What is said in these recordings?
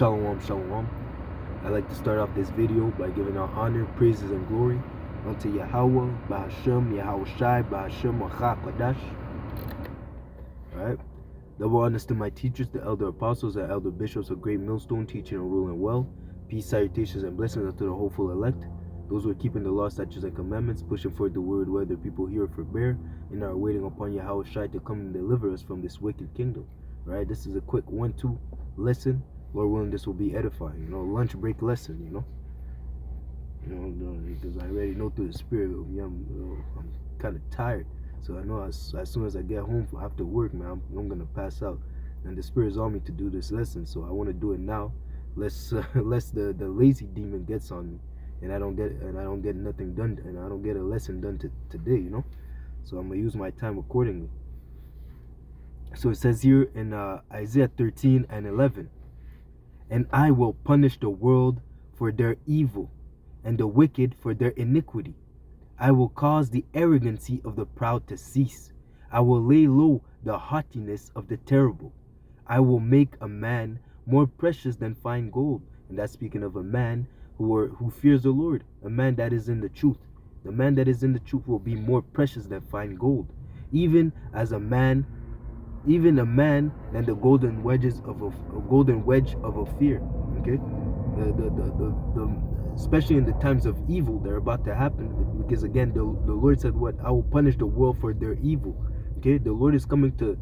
Shalom, shalom. I'd like to start off this video by giving our honor, praises, and glory unto Yahweh, Bahashem, Yahweh Shai, Bahashem, Wachak, Kadash. Alright. Double honors to my teachers, the elder apostles and elder bishops of Great Millstone, teaching and ruling well. Peace, salutations, and blessings unto the hopeful elect. Those who are keeping the law, statutes, and commandments, pushing forth the word, whether people hear or forbear, and are waiting upon Yahweh Shai to come and deliver us from this wicked kingdom. Right? This is a quick 1-2 lesson. Lord willing, this will be edifying. Lunch break lesson. Because I already know through the spirit of me, I'm kind of tired. So I know as soon as I get home after work, man, I'm gonna pass out. And the spirit is on me to do this lesson, so I want to do it now. Lest the lazy demon gets on me, and I don't get nothing done, and I don't get a lesson done today. So I'm gonna use my time accordingly. So it says here in Isaiah 13:11, and I will punish the world for their evil, and the wicked for their iniquity. I will cause the arrogancy of the proud to cease. I will lay low the haughtiness of the terrible. I will make a man more precious than fine gold. And that's speaking of a man who fears the Lord, a man that is in the truth. The man that is in the truth will be more precious than fine gold, even a man than the golden wedge of a fear. Okay, especially in the times of evil that are about to happen, because again the Lord said, what? I will punish the world for their evil. Okay, the Lord is coming to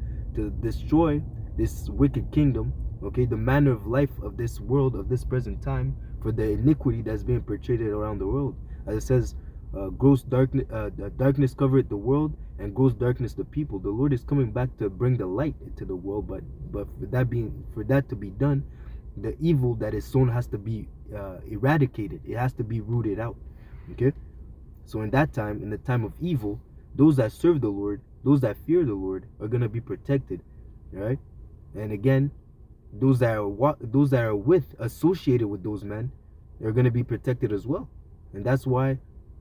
destroy this wicked kingdom, okay, the manner of life of this world, of this present time, for the iniquity that's being portrayed around the world. As it says, gross darkness covered the world, and gross darkness the people. The Lord is coming back to bring the light into the world, but for that to be done, the evil that is sown has to be eradicated. It has to be rooted out. Okay, so in that time, in the time of evil, those that serve the Lord, those that fear the Lord, are going to be protected. All right, and again, those that are associated with those men, they're going to be protected as well. And that's why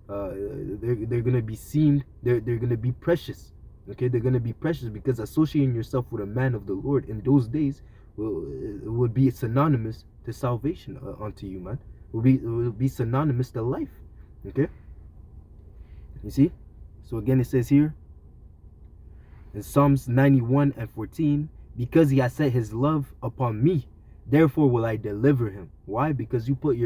they're going to be seen, they're going to be precious. Okay, they're going to be precious because associating yourself with a man of the Lord in those days would be synonymous to salvation unto you, man. It will be synonymous to life. Okay, you see? So again, it says here in Psalms 91:14, because he has set his love upon me, therefore will I deliver him. Why? Because you put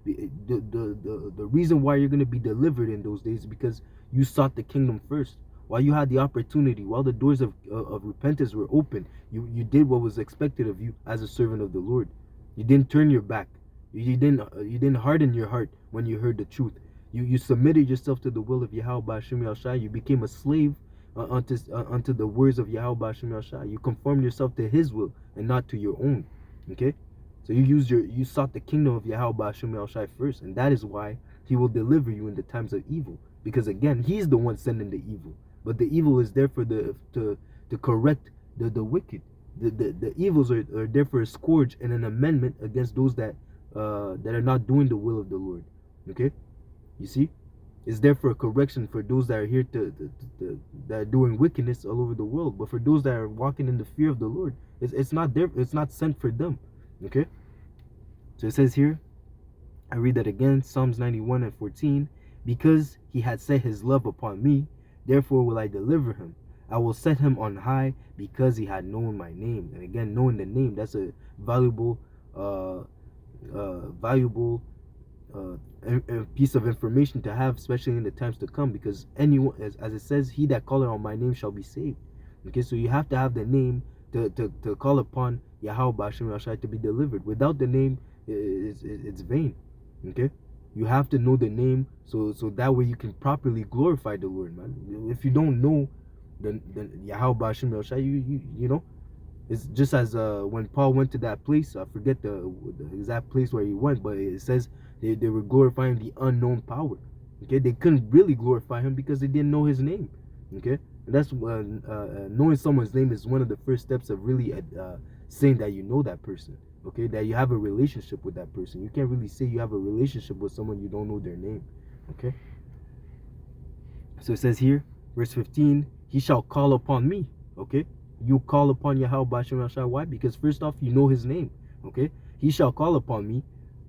the reason why you're going to be delivered in those days is because you sought the kingdom first. While you had the opportunity, while the doors of repentance were open, you did what was expected of you as a servant of the Lord. You didn't turn your back. You didn't harden your heart when you heard the truth. You submitted yourself to the will of Yahweh Ba'ashem Yahshai. You became a slave unto the words of Yahweh Ba'ashem Yahshai. You conformed yourself to his will and not to your own. Okay, so you sought the kingdom of Yahweh Ba'ashem Yahshai first, and that is why he will deliver you in the times of evil. Because again, he's the one sending the evil, but the evil is there for to correct the wicked. The evils are there for a scourge and an amendment against those that are not doing the will of the Lord. Okay, you see, it's there for a correction for those that are here that are doing wickedness all over the world. But for those that are walking in the fear of the Lord, it's not there. It's not sent for them. Okay, so it says here, I read that again, Psalms 91:14, because he had set his love upon me, therefore will I deliver him. I will set him on high because he had known my name. And again, knowing the name, that's a valuable piece of information to have, especially in the times to come, because anyone, as it says, he that calleth on my name shall be saved. Okay, so you have to have the name to call upon Yahweh Ba'ashem Yahshai to be delivered. Without the name, it's vain. Okay, you have to know the name so that way you can properly glorify the Lord, man. If you don't know the Yahweh Ba'ashem Yahshai, you know, it's just as when Paul went to that place, I forget the exact place where he went, but it says they were glorifying the unknown power. Okay, they couldn't really glorify him because they didn't know his name. Okay, and that's knowing someone's name is one of the first steps of really saying that you know that person. Okay, that you have a relationship with that person. You can't really say you have a relationship with someone you don't know their name. Okay, so it says here, verse 15, he shall call upon me. Okay, you call upon Yahweh Ba'ashem Yahshai. Why? Because first off, you know his name. Okay, He shall call upon me,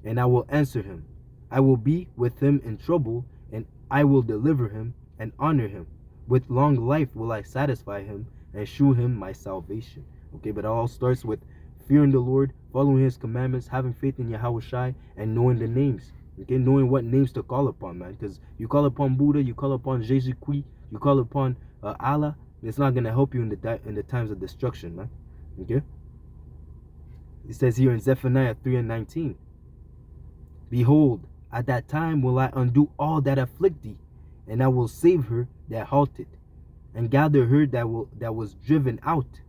and I will answer him. I will be with him in trouble, and I will deliver him and honor him. With long life will I satisfy him and shew him my salvation. Okay, but it all starts with fearing the Lord, following his commandments, having faith in Yahweh Shai, and knowing the names. Okay, knowing what names to call upon, man. Because you call upon Buddha, you call upon Jesus Christ, you call upon Allah, it's not gonna help you in the times of destruction, man. Okay. It says here in Zephaniah 3:19, behold, at that time will I undo all that afflict thee, and I will save her that halted, and gather her that was driven out.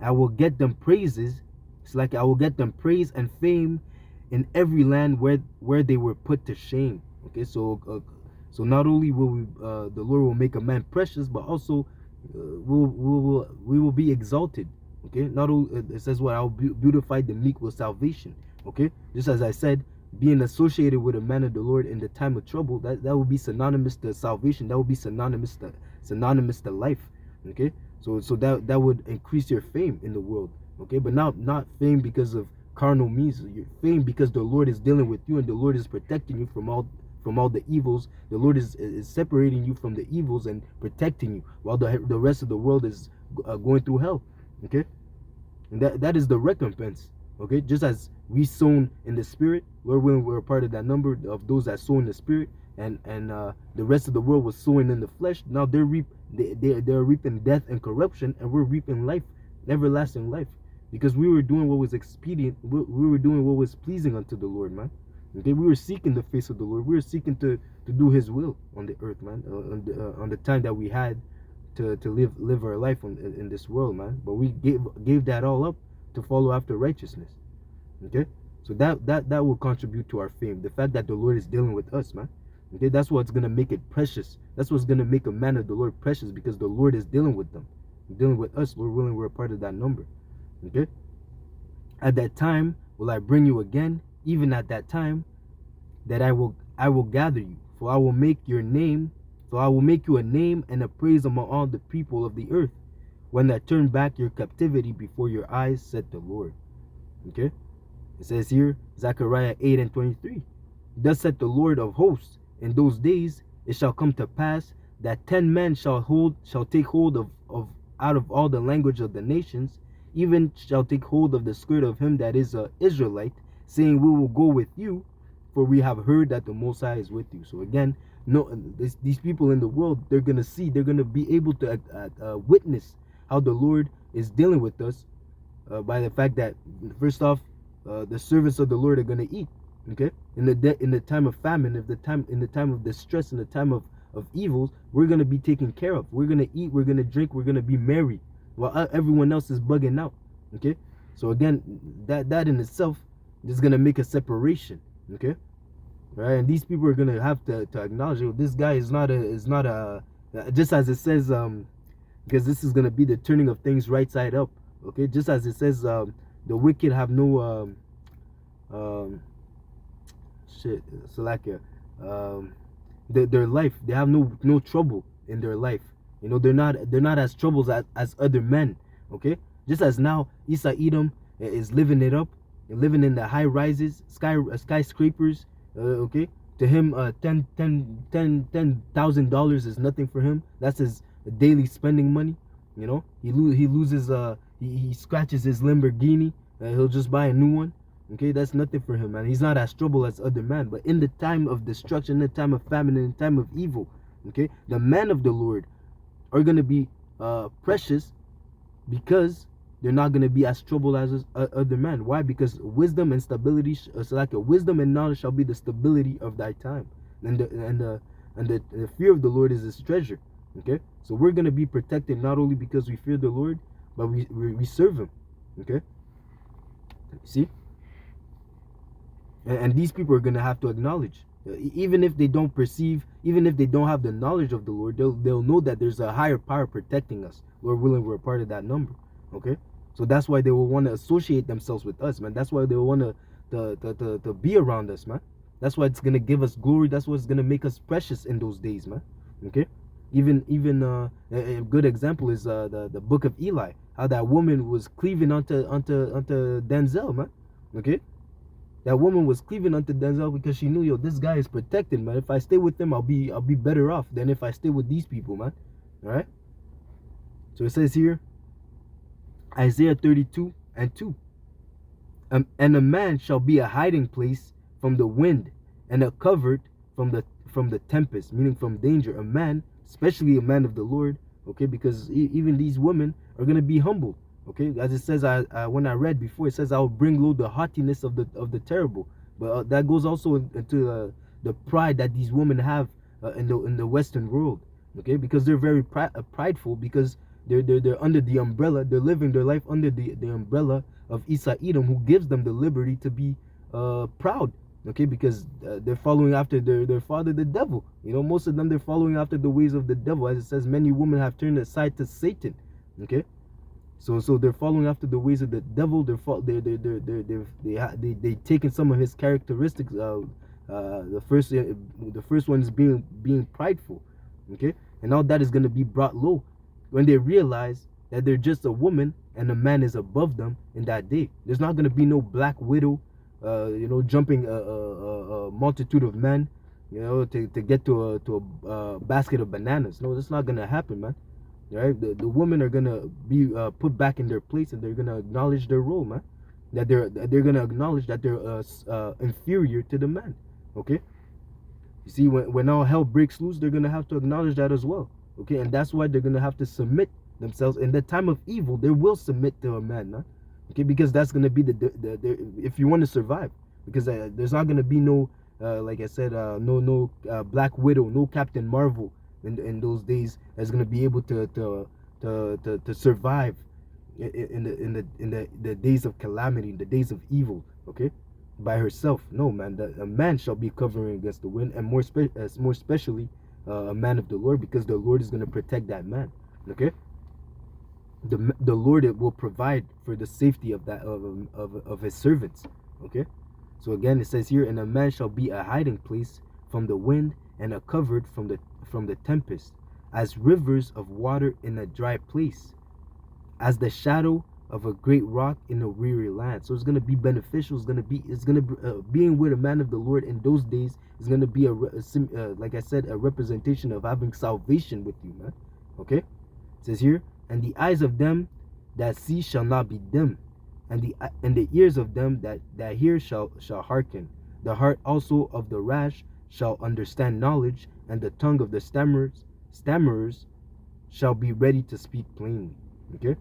I will get them praises. It's like I will get them praise and fame in every land where they were put to shame. Okay, so not only will the Lord will make a man precious, but also we will be exalted. Okay, not only it says what I will beautify the meek with salvation. Okay, just as I said, being associated with a man of the Lord in the time of trouble, that will be synonymous to salvation. That will be synonymous to life. Okay, so that would increase your fame in the world. Okay, but not fame because of carnal means. Your fame because the Lord is dealing with you, and the Lord is protecting you from all the evils. The Lord is separating you from the evils and protecting you, while the rest of the world is going through hell. Okay, and that is the recompense. Okay, just as we sown in the spirit, Lord willing, we're a part of that number of those that sow in the spirit, and the rest of the world was sowing in the flesh. Now they're reaping death and corruption, and we're reaping life, everlasting life, because we were doing what was expedient. We were doing what was pleasing unto the Lord, man. Okay, we were seeking the face of the Lord. We were seeking to do His will on the earth, man. On the time that we had to live our life in this world, man. But we gave that all up to follow after righteousness. Okay, so that will contribute to our fame. The fact that the Lord is dealing with us, man. Okay, that's what's gonna make it precious. That's what's gonna make a man of the Lord precious, because the Lord is dealing with them, dealing with us. Lord willing, we're a part of that number. Okay. At that time will I bring you again, even at that time that I will gather you, for I will make you a name and a praise among all the people of the earth, when I turn back your captivity before your eyes, said the Lord. Okay. It says here, Zechariah 8:23. Thus said the Lord of hosts, in those days it shall come to pass that 10 men shall take hold of out of all the language of the nations, even shall take hold of the skirt of him that is an Israelite, saying, we will go with you, for we have heard that the Most High is with you. So again, these people in the world, they're going to be able to witness how the Lord is dealing with us by the fact that, first off, the servants of the Lord are going to eat. Okay, in the time of famine, in the time of distress, in the time of evils, we're going to be taken care of. We're going to eat, we're going to drink, we're going to be merry, while everyone else is bugging out. Okay, so again, that in itself is going to make a separation. Okay, right? And these people are going to have to acknowledge, oh, this guy is not a just as it says, because this is going to be the turning of things right side up. Okay, just as it says, the wicked have no so like their life, they have no trouble in their life. You know, they're not as troubled as other men. Okay, just as now Isa Edom is living it up, living in the high rises, skyscrapers. Okay, to him, $10,000 is nothing for him. That's his daily spending money. You know, he loses he scratches his Lamborghini, he'll just buy a new one. Okay, that's nothing for him, man. He's not as troubled as other men. But in the time of destruction, in the time of famine, in the time of evil, okay, the men of the Lord are going to be precious, because they're not going to be as troubled as other men. Why? Because wisdom and stability, so like wisdom and knowledge shall be the stability of thy time, and the fear of the Lord is his treasure. Okay, so we're going to be protected not only because we fear the Lord, but we serve him. Okay, see. And these people are going to have to acknowledge, even if they don't perceive, even if they don't have the knowledge of the Lord, they'll know that there's a higher power protecting us. Lord willing, we're a part of that number. Okay, so that's why they will want to associate themselves with us, man. That's why they will want to be around us, man. That's why it's going to give us glory. That's what's going to make us precious in those days, man. Okay, even a good example is the book of Eli, how that woman was cleaving onto Denzel, man. Okay, That woman was cleaving unto Denzel because she knew, yo, this guy is protected, man. If I stay with him, I'll be better off than if I stay with these people, man. All right. So it says here, Isaiah 32 and 2. And a man shall be a hiding place from the wind, and a covert from the tempest, meaning from danger. A man, especially a man of the Lord, okay, because even these women are gonna be humbled, okay. As it says, when I read before, it says, "I will bring low the haughtiness of the terrible." But that goes also into the pride that these women have in the Western world, okay, because they're very prideful, because they're under the umbrella, they're living their life under the umbrella of Isa Edom, who gives them the liberty to be proud, okay, because they're following after their father, the devil. You know, most of them, they're following after the ways of the devil. As it says, many women have turned aside to Satan, okay. So they're following after the ways of the devil. They taken some of his characteristics. The first one is being prideful, okay, and all that is going to be brought low when they realize that they're just a woman and a man is above them in that day. There's not going to be no black widow, jumping a multitude of men, to get to a basket of bananas. No, that's not going to happen, man. Right? The women are gonna be put back in their place, and they're gonna acknowledge their role, man. That they're gonna acknowledge that they're inferior to the man. Okay. You see, when all hell breaks loose, they're gonna have to acknowledge that as well. Okay, and that's why they're gonna have to submit themselves in the time of evil. They will submit to a man, man. Okay, because that's gonna be the if you want to survive, because there's not gonna be no like I said, no Black Widow, no Captain Marvel in those days that's gonna be able to survive in the days of calamity, the days of evil. Okay, by herself. No, man. A man shall be covering against the wind, and more especially a man of the Lord, because the Lord is gonna protect that man. Okay. The Lord will provide for the safety of that of his servants. Okay. So again, it says here, and a man shall be a hiding place from the wind, and a covert from the tempest, as rivers of water in a dry place, as the shadow of a great rock in a weary land. So it's gonna be beneficial. Being with a man of the Lord in those days is gonna be like I said, a representation of having salvation with you, man. Okay. It says here, and the eyes of them that see shall not be dim, and the ears of them that hear shall hearken. The heart also of the rash shall understand knowledge, and the tongue of the stammerers shall be ready to speak plainly. Okay.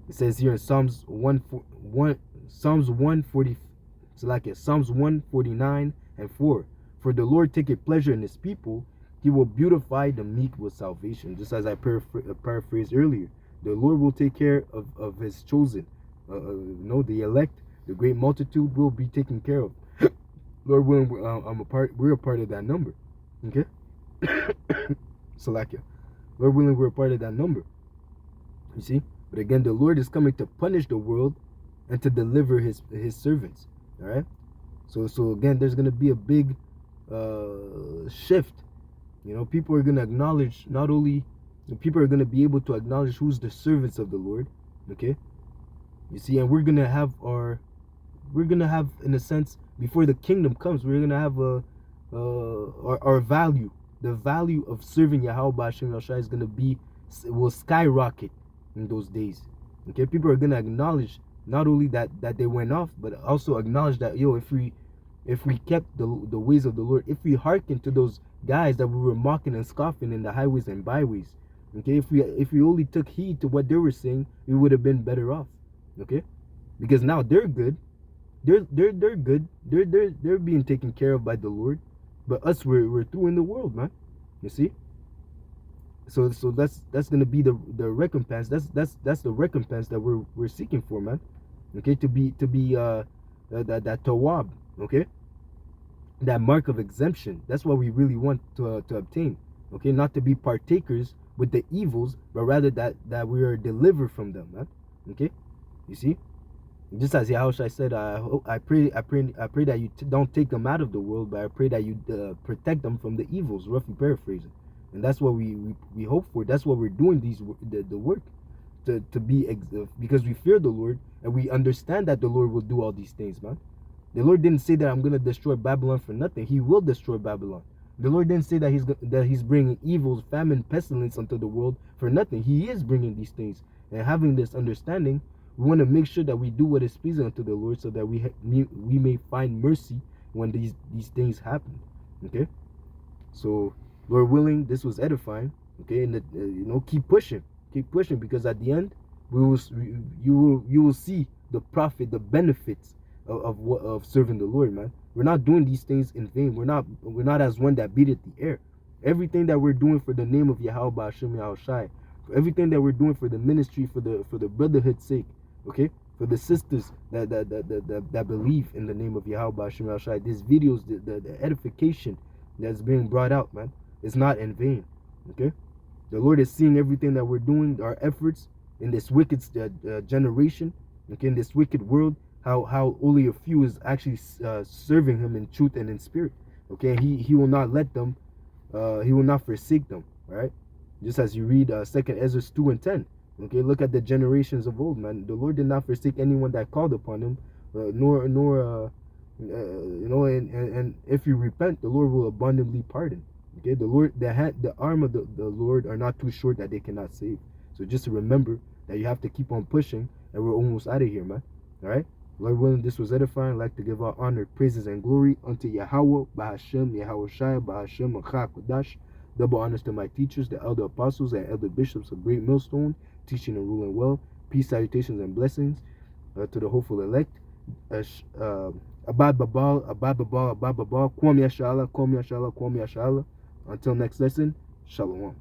It says here in Psalms 149 and 4, for the Lord taketh pleasure in his people, he will beautify the meek with salvation. Just as I paraphrased earlier, the Lord will take care of his chosen. The elect, the great multitude will be taken care of. Lord willing, we're a part of that number. Okay. Salakia. Lord willing, we're a part of that number. You see? But again, the Lord is coming to punish the world and to deliver his servants. All right. So again, there's gonna be a big shift. People are gonna acknowledge, not only people are gonna be able to acknowledge who's the servants of the Lord. Okay. You see, and we're gonna have in a sense, before the kingdom comes, we're gonna have our value. The value of serving Yahweh B'Ashem Yahshua will skyrocket in those days. Okay, people are gonna acknowledge not only that they went off, but also acknowledge that, if we kept the ways of the Lord, if we hearken to those guys that we were mocking and scoffing in the highways and byways, okay, if we only took heed to what they were saying, we would have been better off. Okay, because now they're good, they're good, they're being taken care of by the Lord, but us, we're through in the world, man. You see. So that's gonna be the recompense. That's the recompense that we're seeking for, man. Okay, to be that tawab. Okay, that mark of exemption. That's what we really want to obtain. Okay, not to be partakers with the evils, but rather that we are delivered from them, man. Okay, you see. Just as Yahushua said, I pray that you don't take them out of the world, but I pray that you protect them from the evils. Roughly paraphrasing, and that's what we hope for. That's what we're doing the work to be because we fear the Lord and we understand that the Lord will do all these things, man. The Lord didn't say that I'm going to destroy Babylon for nothing. He will destroy Babylon. The Lord didn't say that he's bringing evils, famine, pestilence onto the world for nothing. He is bringing these things. And having this understanding, we want to make sure that we do what is pleasing unto the Lord, so that we may find mercy when these things happen. Okay? So, Lord willing, this was edifying. Okay, and keep pushing, because at the end, you will see the profit, the benefits of serving the Lord, man. We're not doing these things in vain. We're not as one that beateth the air. Everything that we're doing for the name of Yahweh Hashem Yahushai, everything that we're doing for the ministry, for the brotherhood's sake, okay, for the sisters that believe in the name of Yahweh Hashem Yahushai, these videos, the edification that's being brought out, man, it's not in vain. Okay, the Lord is seeing everything that we're doing, our efforts in this wicked generation, okay, in this wicked world. How only a few is actually serving Him in truth and in spirit. Okay, He will not let them. He will not forsake them. Right, just as you read 2 Ezra 2:10. Okay, look at the generations of old, man. The Lord did not forsake anyone that called upon Him, nor and if you repent, the Lord will abundantly pardon. Okay, the arm of the Lord are not too short that they cannot save. So just remember that you have to keep on pushing, and we're almost out of here, man. All right, Lord willing, this was edifying. I'd like to give all honor, praises, and glory unto Yahweh, Bahashem, Yahweh Shai, Bahashem, Achak, Kodash. Double honors to my teachers, the elder apostles and elder bishops of Great Millstone, teaching and ruling well. Peace, salutations, and blessings to the hopeful elect. Abad Babal, Abad Babal, Abad Babal. Kwam Yashala, Kwam Yashala, Kwam Yashala. Until next lesson, Shalom.